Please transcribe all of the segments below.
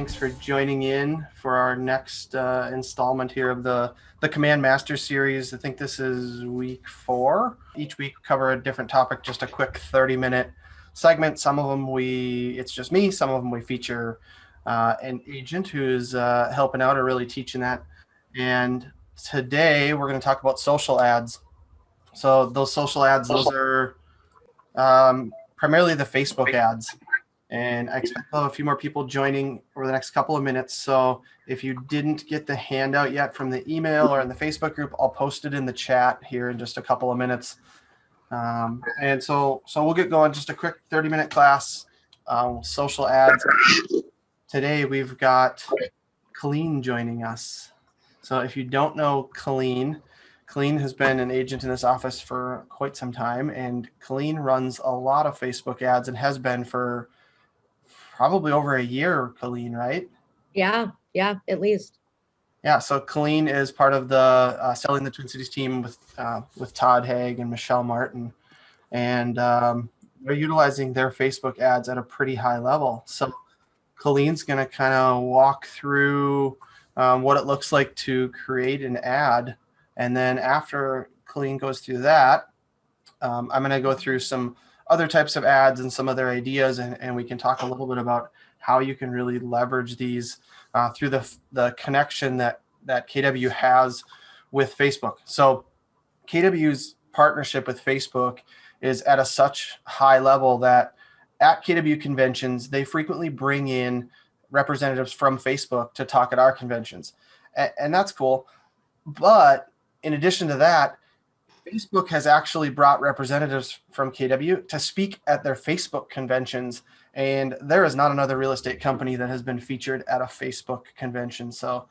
Thanks for joining in for our next installment here of the Command Master series. I think this is week 4. Each week we cover a different topic, just a quick 30-minute segment. Some of them it's just me. Some of them we feature an agent who's helping out or really teaching that. And today we're going to talk about social ads. So those social ads, those are primarily the Facebook ads. And I expect we'll have a few more people joining over the next couple of minutes. So if you didn't get the handout yet from the email or in the Facebook group, I'll post it in the chat here in just a couple of minutes. And so we'll get going. Just a quick 30-minute class, social ads. Today we've got Colleen joining us. So if you don't know Colleen has been an agent in this office for quite some time, and Colleen runs a lot of Facebook ads and has been for probably over a year, Colleen, right? Yeah, at least. Yeah, so Colleen is part of the Selling the Twin Cities team with Todd Haig and Michelle Martin, and they're utilizing their Facebook ads at a pretty high level. So Colleen's going to kind of walk through what it looks like to create an ad, and then after Colleen goes through that, I'm going to go through some other types of ads and some other ideas, and we can talk a little bit about how you can really leverage these through the connection that KW has with Facebook. So KW's partnership with Facebook is at such high level that at KW conventions, they frequently bring in representatives from Facebook to talk at our conventions. And that's cool. But in addition to that, Facebook has actually brought representatives from KW to speak at their Facebook conventions, and there is not another real estate company that has been featured at a Facebook convention. So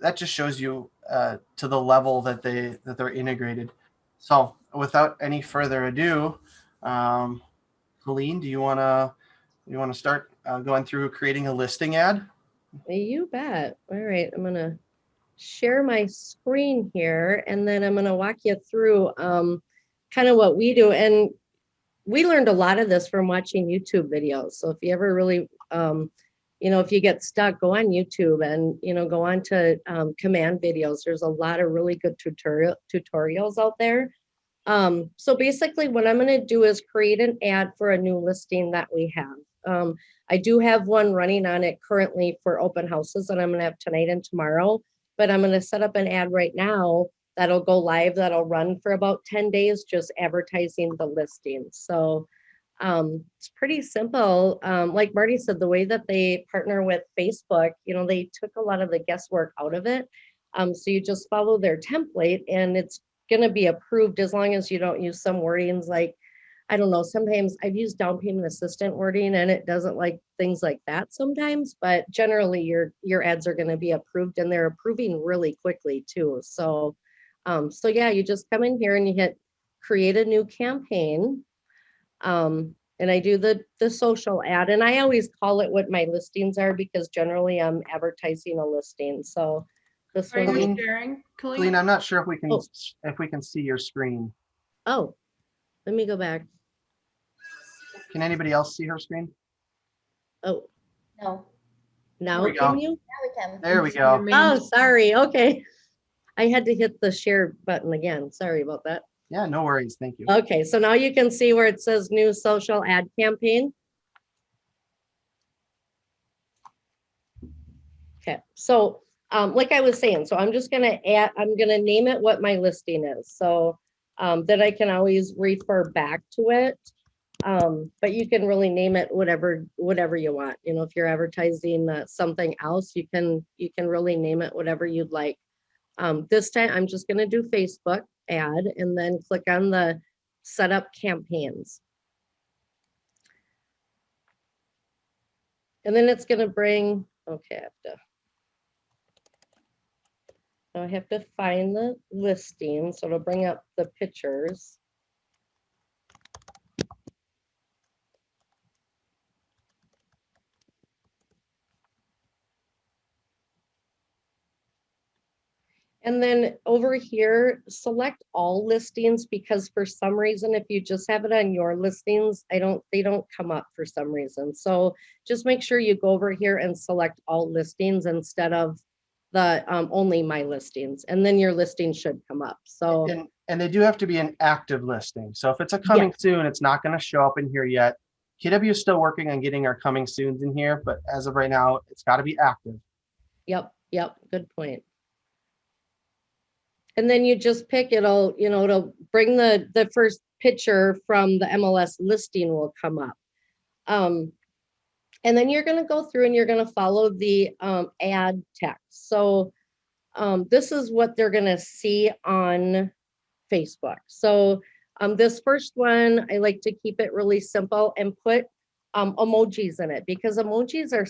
that just shows you to the level that they're integrated. So without any further ado, Colleen, do you want to start going through creating a listing ad? You bet. All right, I'm gonna share my screen here, and then I'm gonna walk you through kind of what we do. And we learned a lot of this from watching YouTube videos. So if you ever really, if you get stuck, go on YouTube and go on to command videos. There's a lot of really good tutorials out there. So basically what I'm going to do is create an ad for a new listing that we have. I do have one running on it currently for open houses that I'm going to have tonight and tomorrow, but I'm going to set up an ad right now that'll go live, that'll run for about 10 days, just advertising the listing. So it's pretty simple. Like Marty said, the way that they partner with Facebook, they took a lot of the guesswork out of it. So you just follow their template and it's going to be approved as long as you don't use some wordings like, I don't know, sometimes I've used down payment assistant wording and it doesn't like things like that sometimes, but generally your ads are going to be approved and they're approving really quickly too. So yeah, you just come in here and you hit create a new campaign. And I do the social ad, and I always call it what my listings are because generally I'm advertising a listing. So this Are one. you sharing, Colleen, I'm not sure if we can see your screen. Oh, let me go back. Can anybody else see her screen? Oh, No. now we can go. you? Now we can. There we go. Oh, sorry. Okay. I had to hit the share button again. Sorry about that. Yeah, no worries. Thank you. Okay, so now you can see where it says new social ad campaign. Okay, so like I was saying, so I'm just gonna name it what my listing is. So that I can always refer back to it. But you can really name it whatever you want. If you're advertising something else, you can really name it whatever you'd like. This time I'm just gonna do Facebook ad and then click on the setup campaigns. And then it's gonna bring, okay, I have to find the listing, so it'll bring up the pictures. And then over here, select all listings, because for some reason, if you just have it on your listings, they don't come up for some reason. So just make sure you go over here and select all listings instead of the only my listings, and then your listing should come up. So And they do have to be an active listing. So if it's a coming yes, soon, it's not going to show up in here yet. KW is still working on getting our coming soons in here, but as of right now, it's got to be active. yep, good point. And then you just pick, it'll bring the first picture from the MLS listing will come up. And then you're going to go through and you're going to follow the ad text. So this is what they're going to see on Facebook. So this first one, I like to keep it really simple and put emojis in it, because emojis are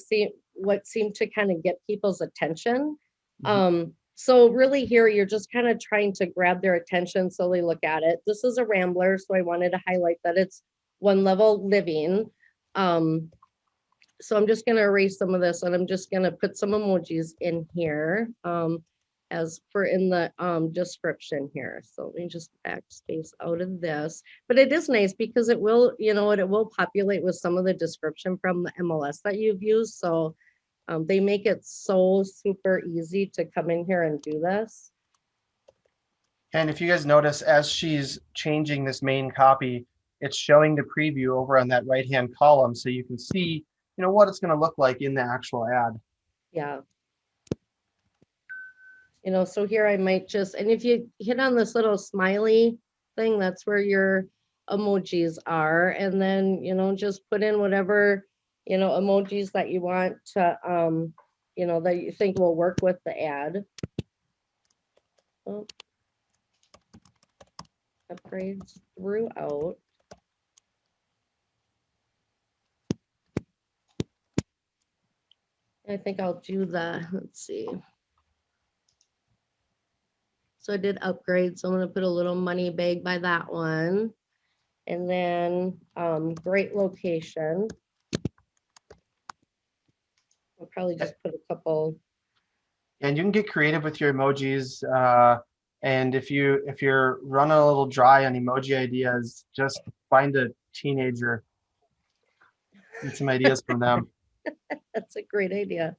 what seem to kind of get people's attention. So really here, you're just kind of trying to grab their attention so they look at it. This is a Rambler, so I wanted to highlight that it's one level living. So I'm just going to erase some of this, and I'm just going to put some emojis in here as for in the description here. So let me just backspace out of this. But it is nice because it will, it will populate with some of the description from the MLS that you've used. So they make it so super easy to come in here and do this. And if you guys notice, as she's changing this main copy, it's showing the preview over on that right-hand column, so you can see, what it's going to look like in the actual ad. Yeah. So here I might just, and if you hit on this little smiley thing, that's where your emojis are. And then, just put in whatever, emojis that you want to, that you think will work with the ad. Oh. Upgrades throughout. I think I'll do the, let's see. So I did upgrade, so I'm going to put a little money bag by that one. And then great location. I'll probably just put a couple. And you can get creative with your emojis. And if you're running a little dry on emoji ideas, just find a teenager, get some ideas from them. That's a great idea.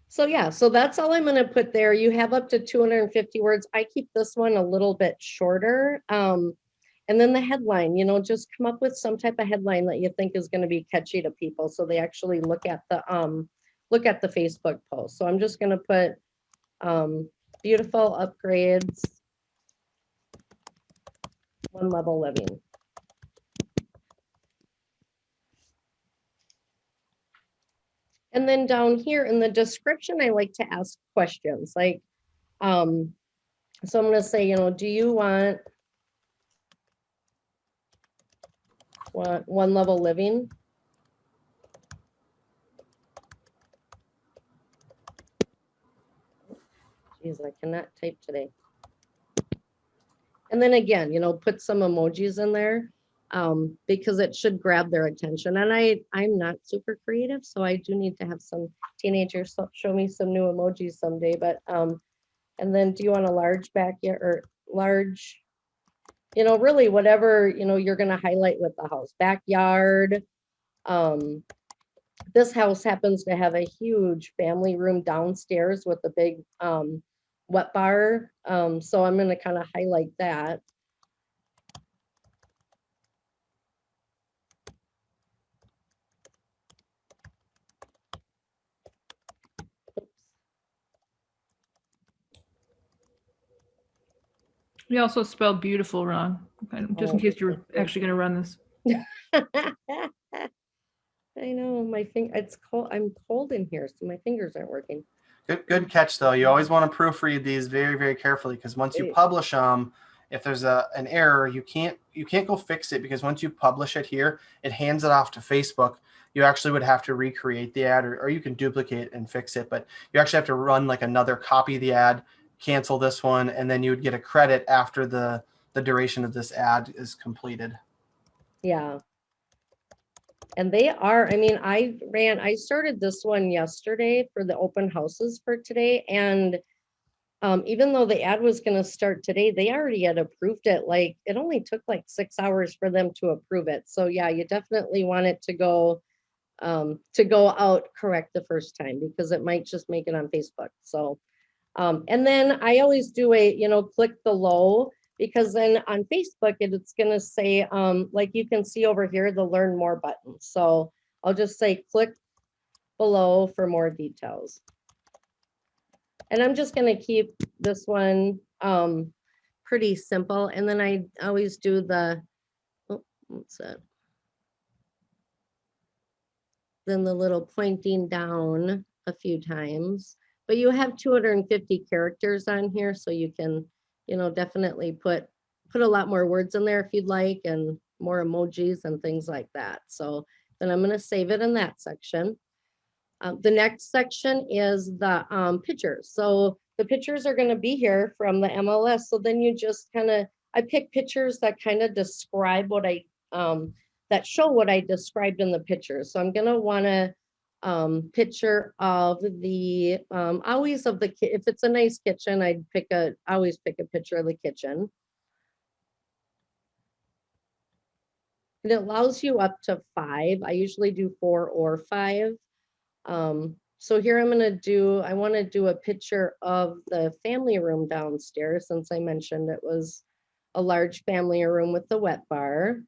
So yeah, so that's all I'm going to put there. You have up to 250 words. I keep this one a little bit shorter. And then the headline, just come up with some type of headline that you think is going to be catchy to people, so they actually look at the Facebook post. So I'm just going to put beautiful upgrades, one level living. And then down here in the description, I like to ask questions like, so I'm going to say, do you want one level living? Geez, I cannot type today. And then again, put some emojis in there because it should grab their attention. And I'm not super creative, so I do need to have some teenagers show me some new emojis someday. But and then do you want a large backyard or large, really whatever, you're going to highlight with the house. Backyard. This house happens to have a huge family room downstairs with a big wet bar. So I'm going to kind of highlight that. We also spelled beautiful wrong, just in case you're actually going to run this. I know it's cold. I'm cold in here, so my fingers aren't working. Good catch, though. You always want to proofread these very, very carefully, because once you publish them, if there's an error, you can't go fix it, because once you publish it here, it hands it off to Facebook. You actually would have to recreate the ad, or you can duplicate and fix it, but you actually have to run like another copy of the ad, cancel this one, and then you would get a credit after the duration of this ad is completed. Yeah. And they are, I mean, I started this one yesterday for the open houses for today. And even though the ad was gonna start today, they already had approved it. Like, it only took like 6 hours for them to approve it. So yeah, you definitely want it to go out correct the first time, because it might just make it on Facebook. So, and then I always do click below, because then on Facebook, it's gonna say, like you can see over here, the learn more button. So I'll just say, click below for more details. And I'm just gonna keep this one pretty simple. And then I always do what's that? Then the little pointing down a few times. But you have 250 characters on here, so you can, definitely put a lot more words in there if you'd like, and more emojis and things like that. So then I'm gonna save it in that section. The next section is the pictures. So the pictures are gonna be here from the MLS. So then you just I pick pictures that kind of describe what that show what I described in the picture. So I'm gonna want a picture of the if it's a nice kitchen, I'd always pick a picture of the kitchen. And it allows you up to 5. I usually do 4 or 5. So here I want to do a picture of the family room downstairs, since I mentioned it was a large family room with the wet bar.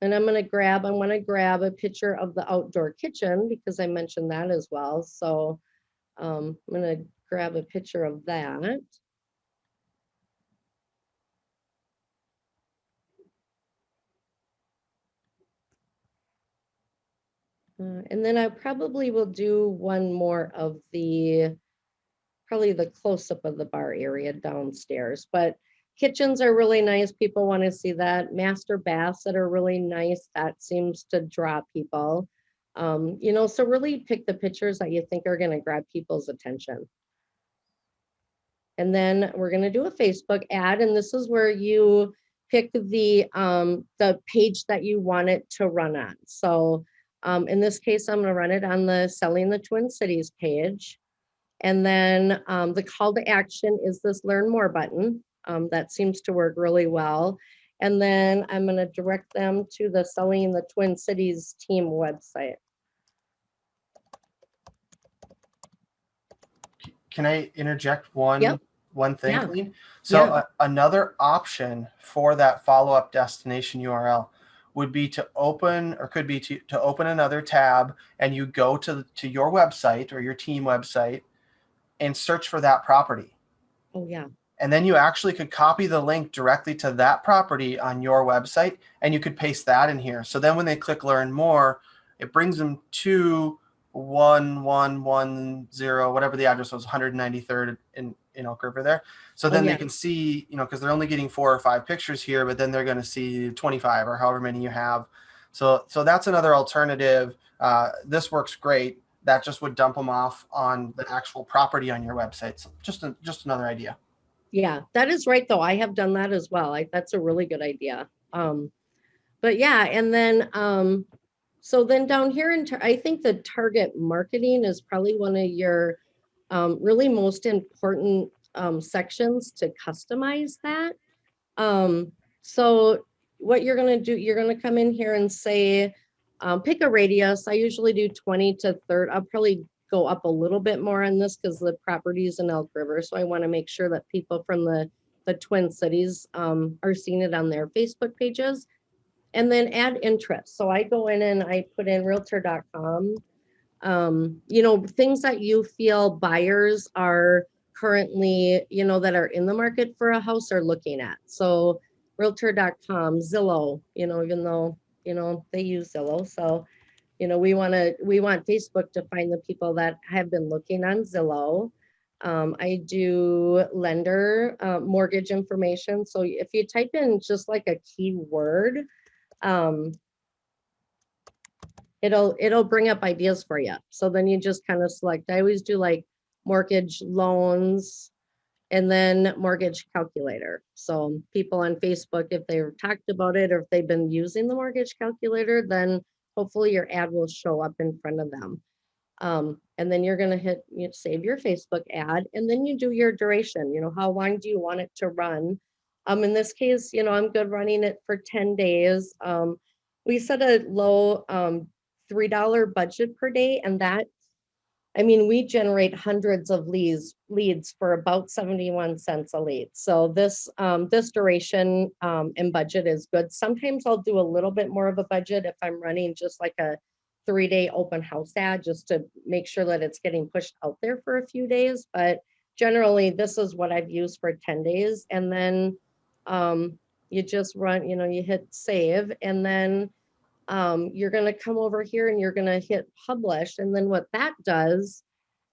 And I want to grab a picture of the outdoor kitchen, because I mentioned that as well. So I'm going to grab a picture of that. And then I probably will do one more of probably the close-up of the bar area downstairs. But kitchens are really nice. People want to see that. Master baths that are really nice. That seems to draw people. So really pick the pictures that you think are going to grab people's attention. And then we're going to do a Facebook ad. And this is where you pick the page that you want it to run on. So in this case, I'm going to run it on the Selling the Twin Cities page. And then the call to action is this learn more button. That seems to work really well. And then I'm going to direct them to the Selling the Twin Cities team website. Can I interject one thing, Yeah. Colleen? So Yeah. another option for that follow-up destination URL would be to open another tab, and you go to your website or your team website and search for that property. Oh, yeah. And then you actually could copy the link directly to that property on your website, and you could paste that in here. So then when they click learn more, it brings them to 1110, whatever the address was, 193rd in Elk River there. So then they can see, because they're only getting 4 or 5 pictures here, but then they're going to see 25 or however many you have. So that's another alternative. This works great. That just would dump them off on the actual property on your website. So just another idea. Yeah, that is right, though. I have done that as well. That's a really good idea. But yeah, and then so then down here I think the target marketing is probably one of your really most important sections to customize that. So what you're going to do, you're going to come in here and say, pick a radius. I usually do 20 to 30. I'll probably go up a little bit more on this because the property is in Elk River. So I want to make sure that people from the Twin Cities are seeing it on their Facebook pages. And then add interest. So I go in and I put in realtor.com, things that you feel buyers are currently, that are in the market for a house are looking at. So realtor.com, Zillow, even though, they use Zillow. So, we want Facebook to find the people that have been looking on Zillow. I do lender mortgage information. So if you type in just like a keyword, it'll bring up ideas for you. So then you just kind of select. I always do like mortgage loans, and then mortgage calculator. So people on Facebook, if they've talked about it or if they've been using the mortgage calculator, then hopefully your ad will show up in front of them. And then you're gonna save your Facebook ad, and then you do your duration. How long do you want it to run? In this case, I'm good running it for 10 days. We set a low $3 budget per day, and we generate hundreds of leads for about 71 cents a lead. So this duration and budget is good. Sometimes I'll do a little bit more of a budget if I'm running just like a 3-day open house ad, just to make sure that it's getting pushed out there for a few days. But generally, this is what I've used for 10 days. And then you just run, you hit save, and then you're going to come over here and you're going to hit publish. And then what that does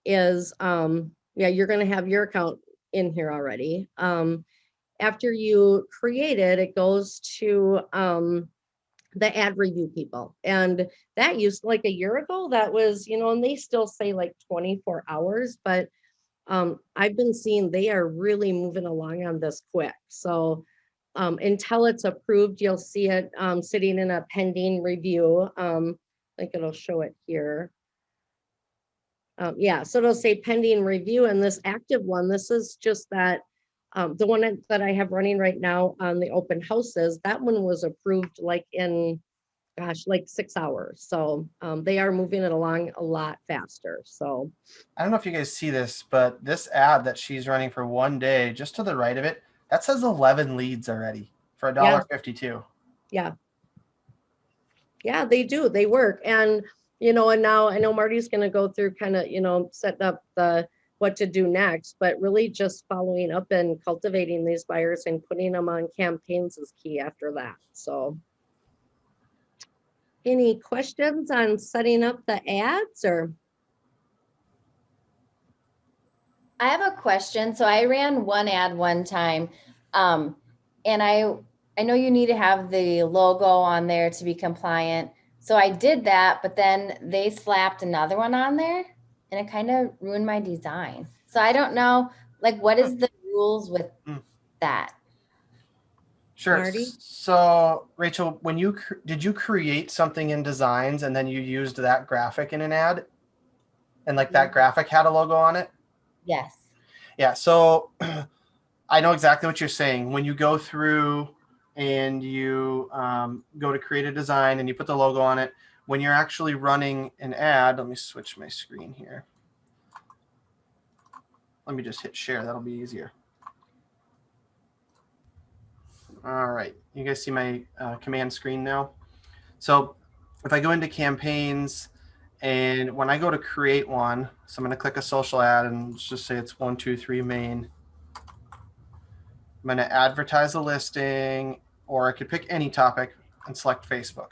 is, you're going to have your account in here already. After you create it, it goes to the ad review people. And that used, like a year ago, that was, and they still say like 24 hours, but I've been seeing they are really moving along on this quick. So until it's approved, you'll see it sitting in a pending review. I think it'll show it here. So it'll say pending review, and this active one, this is just that the one that I have running right now on the open houses, that one was approved like in, like 6 hours. So they are moving it along a lot faster. So I don't know if you guys see this, but this ad that she's running for 1 day, just to the right of it, that says 11 leads already for $1.52. Yeah, they do. They work. And, and now I know Marty's going to go through kind of, setting up what to do next, but really just following up and cultivating these buyers and putting them on campaigns is key after that. So any questions on setting up the ads or? I have a question. So I ran one ad one time, and I know you need to have the logo on there to be compliant. So I did that, but then they slapped another one on there, and it kind of ruined my design. So I don't know, like, what is the rules with that? Sure. Marty? So Rachel, when did you create something in Designs and then you used that graphic in an ad, and like that graphic had a logo on it? Yes. Yeah. So I know exactly what you're saying. When you go through and you go to create a design and you put the logo on it, when you're actually running an ad, let me switch my screen here. Let me just hit share. That'll be easier. All right. You guys see my command screen now? So if I go into campaigns, and when I go to create one, so I'm going to click a social ad and let's just say it's 123 main. I'm going to advertise a listing, or I could pick any topic and select Facebook.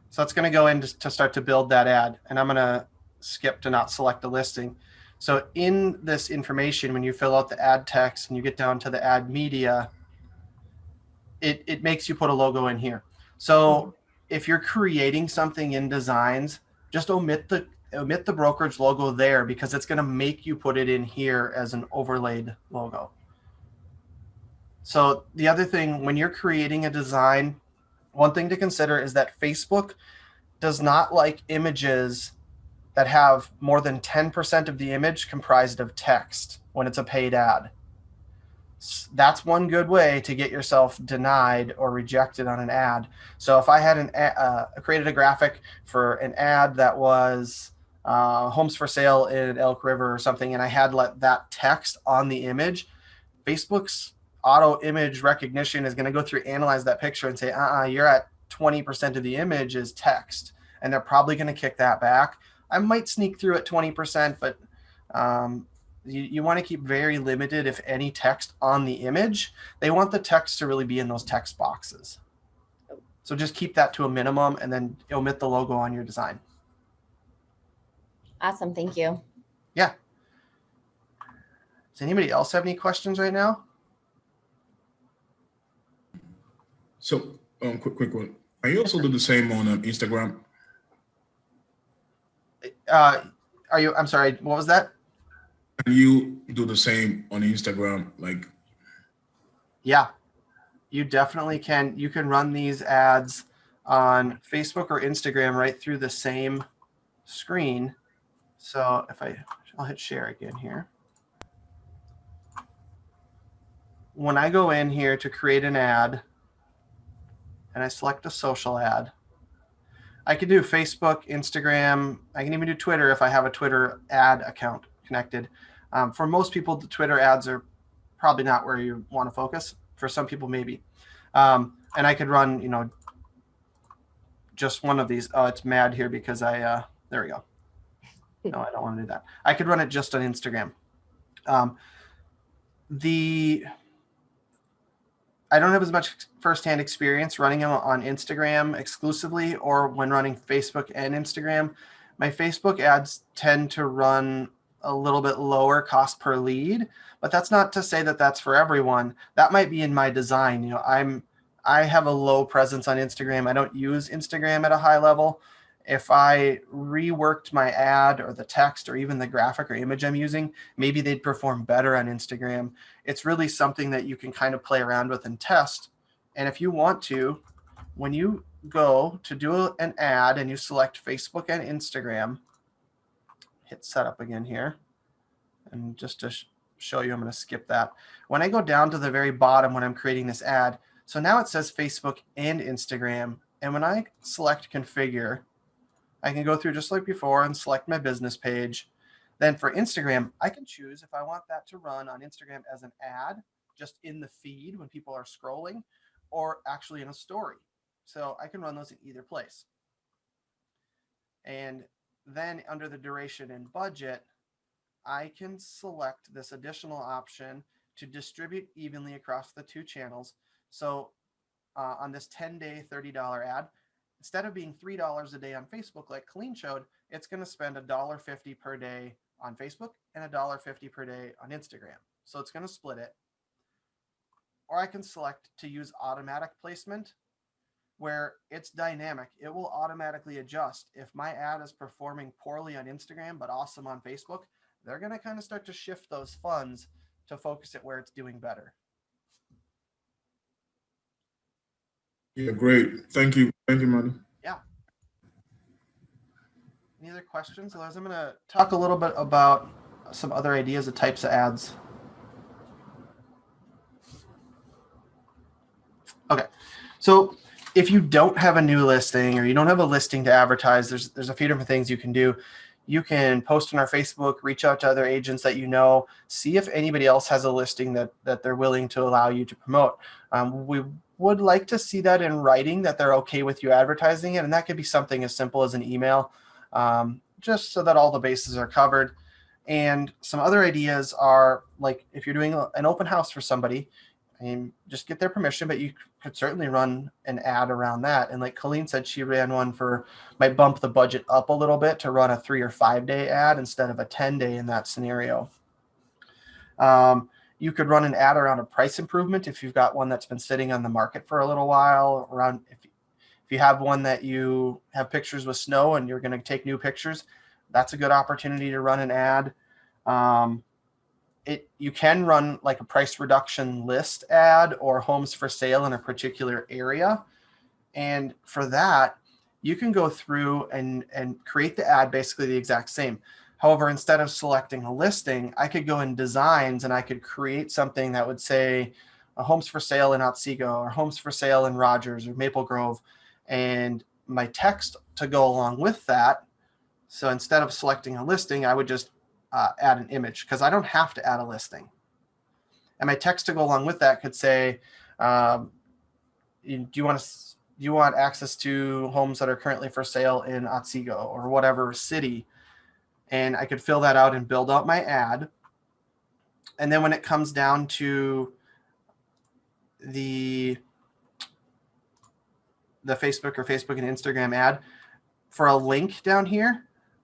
So that's going to go in to start to build that ad. And I'm going to skip to not select the listing. So in this information, when you fill out the ad text and you get down to the ad media, it makes you put a logo in here. So if you're creating something in Designs, just omit the brokerage logo there, because it's going to make you put it in here as an overlaid logo. So the other thing, when you're creating a design, one thing to consider is that Facebook does not like images that have more than 10% of the image comprised of text when it's a paid ad. That's one good way to get yourself denied or rejected on an ad. So if I had created a graphic for an ad that was homes for sale in Elk River or something, and I had that text on the image, Facebook's auto image recognition is going to go through, analyze that picture and say, you're at 20% of the image is text. And they're probably going to kick that back. I might sneak through at 20%, but you want to keep very limited, if any, text on the image. They want the text to really be in those text boxes. So just keep that to a minimum and then omit the logo on your design. Awesome. Thank you. Yeah. Does anybody else have any questions right now? So, quick one. Are you also do the same on Instagram? I'm sorry, what was that? Can you do the same on Instagram? Like, Yeah, you definitely can. You can run these ads on Facebook or Instagram right through the same screen. So I'll hit share again here. When I go in here to create an ad and I select a social ad, I can do Facebook, Instagram. I can even do Twitter if I have a Twitter ad account connected. For most people, the Twitter ads are probably not where you want to focus. For some people, maybe. And I could run, just one of these. Oh, it's mad here because there we go. No, I don't want to do that. I could run it just on Instagram. I don't have as much firsthand experience running them on Instagram exclusively or when running Facebook and Instagram. My Facebook ads tend to run a little bit lower cost per lead, but that's not to say that that's for everyone. That might be in my design. I have a low presence on Instagram. I don't use Instagram at a high level. If I reworked my ad or the text or even the graphic or image I'm using, maybe they'd perform better on Instagram. It's really something that you can kind of play around with and test. And if you want to, when you go to do an ad and you select Facebook and Instagram, hit setup again here. And just to show you, I'm going to skip that. When I go down to the very bottom when I'm creating this ad, so now it says Facebook and Instagram. And when I select configure, I can go through just like before and select my business page. Then for Instagram, I can choose if I want that to run on Instagram as an ad, just in the feed when people are scrolling, or actually in a story. So I can run those in either place. And then under the duration and budget, I can select this additional option to distribute evenly across the two channels. So on this 10-day, $30 ad, instead of being $3 a day on Facebook like Colleen showed, it's going to spend $1.50 per day on Facebook and $1.50 per day on Instagram. So it's going to split it. Or I can select to use automatic placement where it's dynamic. It will automatically adjust. If my ad is performing poorly on Instagram but awesome on Facebook, they're going to kind of start to shift those funds to focus it where it's doing better. yeah, great. Thank you. Thank you, Manny. Yeah. Any other questions? Otherwise, I'm going to talk a little bit about some other ideas of types of ads. Okay. So if you don't have a new listing or you don't have a listing to advertise, there's a few different things you can do. You can post on our Facebook, reach out to other agents that you know, see if anybody else has a listing that they're willing to allow you to promote. We would like to see that in writing that they're okay with you advertising it. And that could be something as simple as an email, just so that all the bases are covered. And some other ideas are like if you're doing an open house for somebody, and just get their permission, but you could certainly run an ad around that. And like Colleen said, she ran one might bump the budget up a little bit to run a 3 or 5 day ad instead of a 10-day in that scenario. You could run an ad around a price improvement if you've got one that's been sitting on the market for a little while. Around if you have one that you have pictures with snow and you're going to take new pictures, that's a good opportunity to run an ad. You can run like a price reduction list ad or homes for sale in a particular area. And for that, you can go through and create the ad basically the exact same. However, instead of selecting a listing, I could go in designs and I could create something that would say homes for sale in Otsego or homes for sale in Rogers or Maple Grove, and my text to go along with that. So instead of selecting a listing, I would just add an image because I don't have to add a listing. And my text to go along with that could say, do you want access to homes that are currently for sale in Otsego or whatever city? And I could fill that out and build out my ad. And then when it comes down to the Facebook or Facebook and Instagram ad, for a link down here,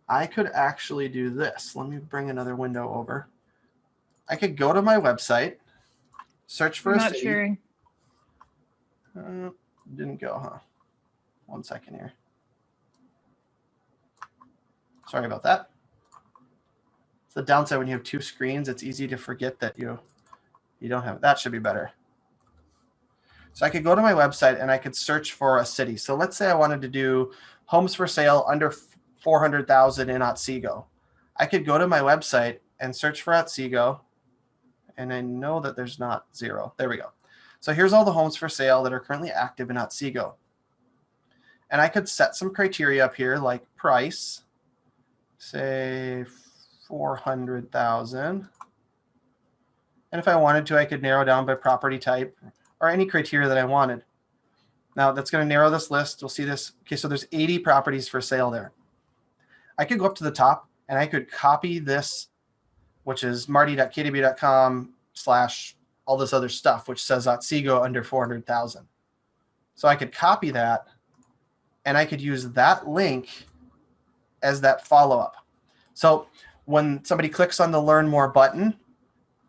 I could actually do this. Let me bring another window over. I could go to my website, search for We're a not city. sharing. Didn't go, huh? 1 second here. Sorry about that. It's the downside when you have two screens. It's easy to forget that you don't have, that should be better. So I could go to my website and I could search for a city. So let's say I wanted to do homes for sale under 400,000 in Otsego. I could go to my website and search for Otsego, and I know that there's not zero. There we go. So here's all the homes for sale that are currently active in Otsego. And I could set some criteria up here like price, say 400,000. And if I wanted to, I could narrow down by property type or any criteria that I wanted. Now that's going to narrow this list. We'll see this. Okay, so there's 80 properties for sale there. I could go up to the top and I could copy this, which is marty.kw.com/ all this other stuff, which says Otsego under 400,000. So I could copy that and I could use that link as that follow-up. So when somebody clicks on the Learn More button,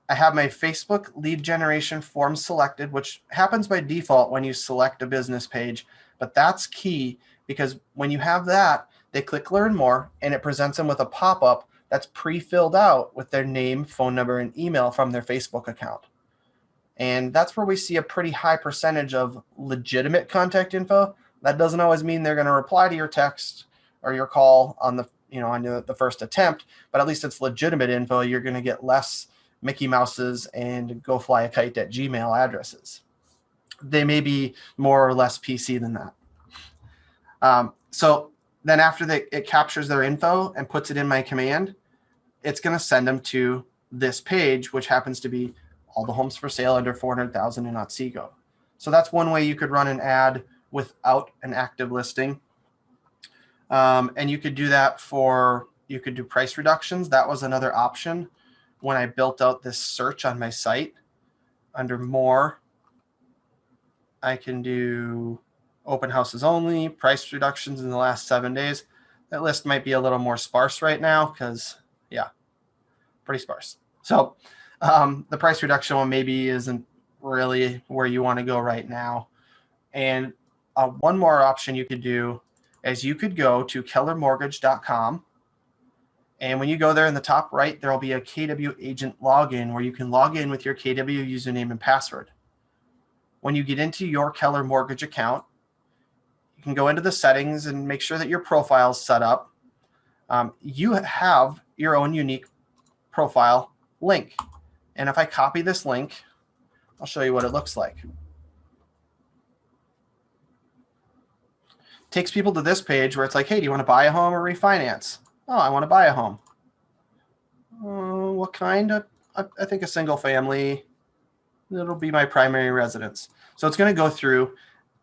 I have my Facebook lead generation form selected, which happens by default when you select a business page. But that's key because when you have that, they click Learn More and it presents them with a pop-up that's pre-filled out with their name, phone number, and email from their Facebook account. And that's where we see a pretty high percentage of legitimate contact info. That doesn't always mean they're going to reply to your text or your call on the first attempt, but at least it's legitimate info. You're going to get less Mickey Mouses and go fly a kite at Gmail addresses. They may be more or less PC than that. So then after it captures their info and puts it in my command, it's going to send them to this page, which happens to be all the homes for sale under 400,000 in Otsego. So that's one way you could run an ad without an active listing. And you could do that you could do price reductions. That was another option when I built out this search on my site. Under more, I can do open houses only, price reductions in the last 7 days. That list might be a little more sparse right now because, yeah, pretty sparse. So the price reduction one maybe isn't really where you want to go right now. And one more option you could do is you could go to kellermortgage.com. And when you go there in the top right, there'll be a KW agent login where you can log in with your KW username and password. When you get into your Keller Mortgage account, you can go into the settings and make sure that your profile is set up. You have your own unique profile link. And if I copy this link, I'll show you what it looks like. Takes people to this page where it's like, hey, do you want to buy a home or refinance? Oh, I want to buy a home. What kind? I think a single family. It'll be my primary residence. So it's going to go through.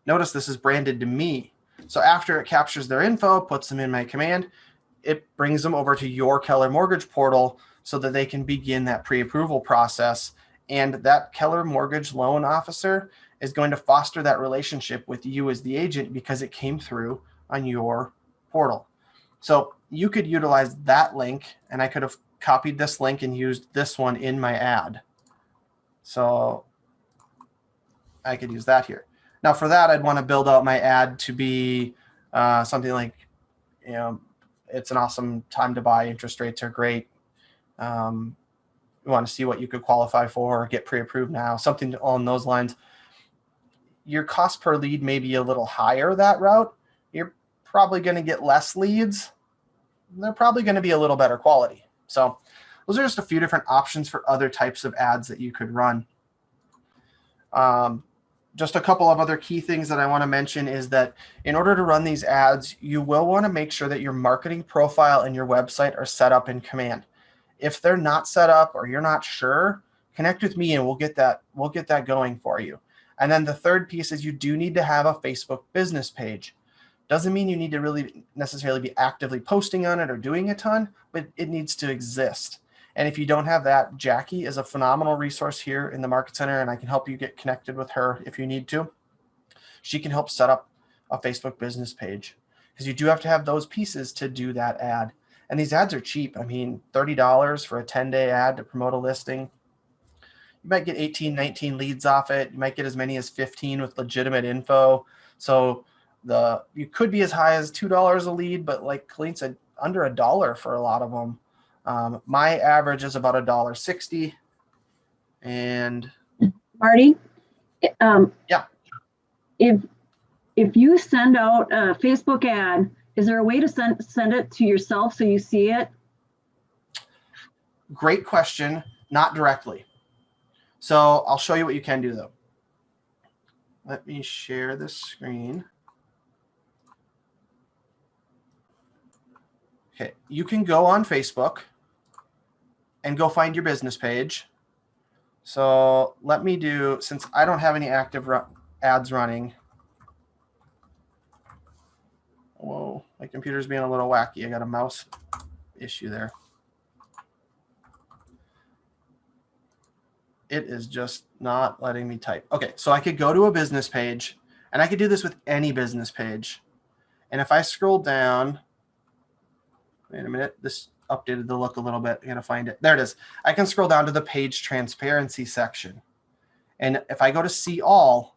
Notice this is branded to me. So after it captures their info, puts them in my command, it brings them over to your Keller Mortgage portal so that they can begin that pre-approval process. And that Keller Mortgage loan officer is going to foster that relationship with you as the agent because it came through on your portal. So you could utilize that link, and I could have copied this link and used this one in my ad. So I could use that here. Now for that, I'd want to build out my ad to be something like, it's an awesome time to buy. Interest rates are great. You want to see what you could qualify for or get pre-approved now, something along those lines. Your cost per lead may be a little higher that route. You're probably going to get less leads. They're probably going to be a little better quality. So those are just a few different options for other types of ads that you could run. Just a couple of other key things that I want to mention is that in order to run these ads, you will want to make sure that your marketing profile and your website are set up in Command. If they're not set up or you're not sure, connect with me and we'll get that going for you. And then the third piece is you do need to have a Facebook business page. Doesn't mean you need to really necessarily be actively posting on it or doing a ton, but it needs to exist. And if you don't have that, Jackie is a phenomenal resource here in the Market Center, and I can help you get connected with her if you need to. She can help set up a Facebook business page because you do have to have those pieces to do that ad. And these ads are cheap. I mean, $30 for a 10-day ad to promote a listing. You might get 18, 19 leads off it. You might get as many as 15 with legitimate info. So you could be as high as $2 a lead, but like Colleen said, under $1 for a lot of them. My average is about $1.60. And Marty? Yeah. If you send out a Facebook ad, is there a way to send it to yourself so you see it? great question, not directly. So I'll show you what you can do though. Let me share this screen. Okay, you can go on Facebook and go find your business page. So let me do, since I don't have any active ads running. Whoa, my computer's being a little wacky. I got a mouse issue there. It is just not letting me type. Okay, so I could go to a business page, and I could do this with any business page. And if I scroll down, wait a minute, this updated the look a little bit. I gotta find it. There it is. I can scroll down to the page transparency section. And if I go to see all,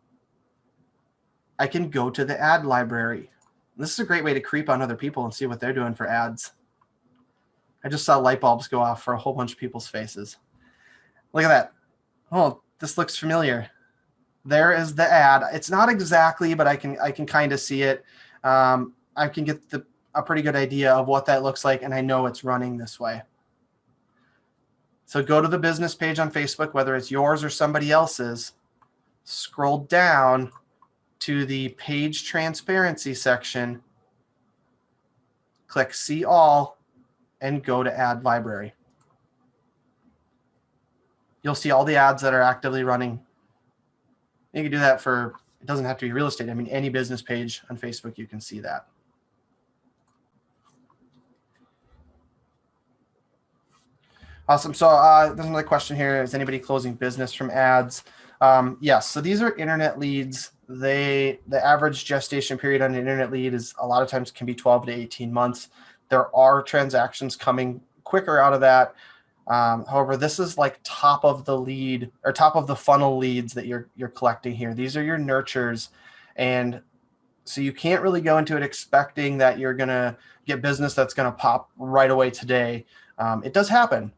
I can go to the ad library. This is a great way to creep on other people and see what they're doing for ads. I just saw light bulbs go off for a whole bunch of people's faces. Look at that. Oh, this looks familiar. There is the ad. It's not exactly, but I can kind of see it. I can get a pretty good idea of what that looks like, and I know it's running this way. So go to the business page on Facebook, whether it's yours or somebody else's, scroll down to the page transparency section, click see all, and go to ad library. You'll see all the ads that are actively running. You can do that for, it doesn't have to be real estate. I mean, any business page on Facebook, you can see that. Awesome. So there's another question here. Is anybody closing business from ads? Yes. So these are internet leads. The average gestation period on an internet lead is a lot of times can be 12 to 18 months. There are transactions coming quicker out of that. However, this is like top of the lead or top of the funnel leads that you're collecting here. These are your nurtures. And so you can't really go into it expecting that you're going to get business that's going to pop right away today. It does happen.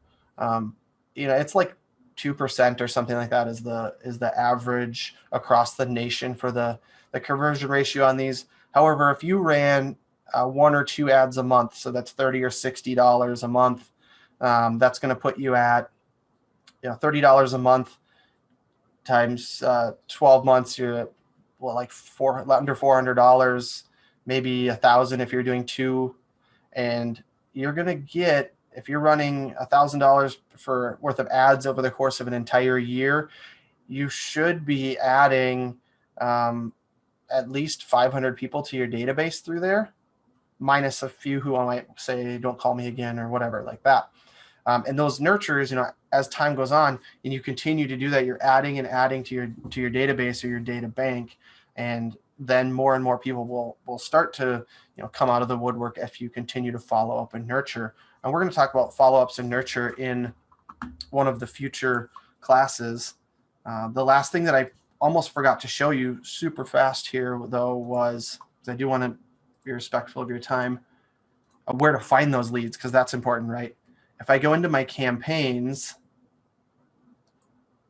It's like 2% or something like that is the average across the nation for the conversion ratio on these. However, if you ran 1 or 2 ads a month, so that's $30 or $60 a month, that's going to put you at $30 a month times 12 months. You're at like under $400, maybe $1,000 if you're doing 2, and you're going to get, if you're running $1,000 for worth of ads over the course of an entire year, you should be adding at least 500 people to your database through there, minus a few who I might say, don't call me again or whatever like that. And those nurtures, as time goes on and you continue to do that, you're adding and adding to your database or your data bank. And then more and more people will start to come out of the woodwork if you continue to follow up and nurture. And we're going to talk about follow-ups and nurture in one of the future classes. The last thing that I almost forgot to show you super fast here, though, was, because I do want to be respectful of your time, where to find those leads, because that's important, right? If I go into my campaigns,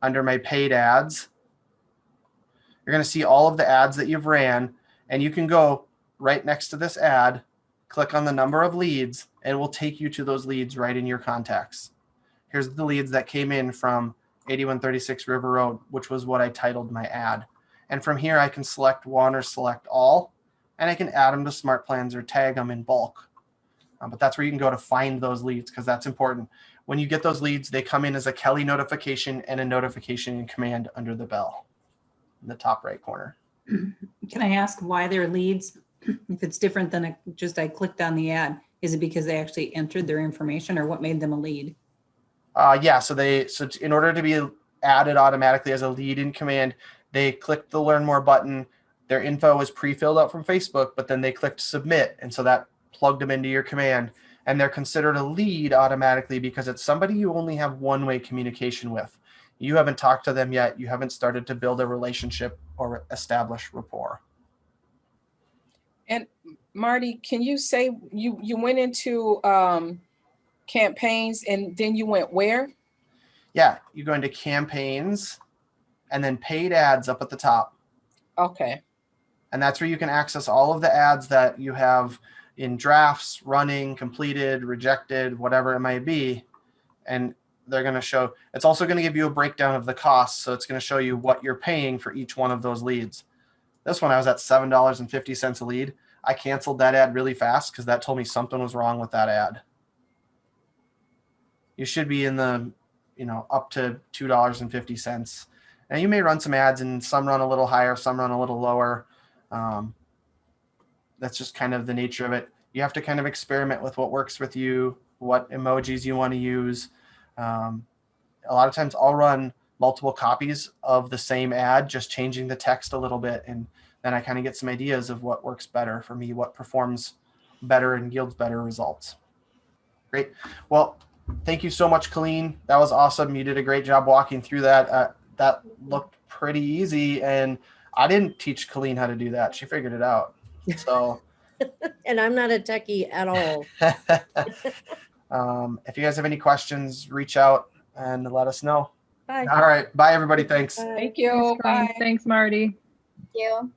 under my paid ads, you're going to see all of the ads that you've ran, and you can go right next to this ad, click on the number of leads, and it will take you to those leads right in your contacts. Here's the leads that came in from 8136 River Road, which was what I titled my ad. And from here, I can select one or select all, and I can add them to Smart Plans or tag them in bulk. But that's where you can go to find those leads, because that's important. When you get those leads, they come in as a Kelly notification and a notification in command under the bell in the top right corner. Can I ask why they're leads? If it's different than I clicked on the ad, is it because they actually entered their information, or what made them a lead? Yeah, so in order to be added automatically as a lead in command, they clicked the Learn More button. Their info was pre-filled out from Facebook, but then they clicked Submit, and so that plugged them into your command, and they're considered a lead automatically because it's somebody you only have one-way communication with. You haven't talked to them yet. You haven't started to build a relationship or establish rapport. And Marty, can you say you went into campaigns, and then you went where? Yeah, you go into campaigns and then paid ads up at the top. Okay. And that's where you can access all of the ads that you have in drafts, running, completed, rejected, whatever it might be. And they're going to show, it's also going to give you a breakdown of the costs. So it's going to show you what you're paying for each one of those leads. This one, I was at $7.50 a lead. I canceled that ad really fast because that told me something was wrong with that ad. You should be in the, up to $2.50. And you may run some ads and some run a little higher, some run a little lower. That's just kind of the nature of it. You have to kind of experiment with what works with you, what emojis you want to use. A lot of times I'll run multiple copies of the same ad, just changing the text a little bit. And then I kind of get some ideas of what works better for me, what performs better and yields better results. Great. Well, thank you so much, Colleen. That was awesome. You did a great job walking through that. That looked pretty easy. And I didn't teach Colleen how to do that. She figured it out. So, And I'm not a techie at all. if you guys have any questions, reach out and let us know. Bye. All right. Bye, everybody. Thanks. Bye. Thank you. Thanks, Colleen. Bye. Thanks, Marty. Thank you.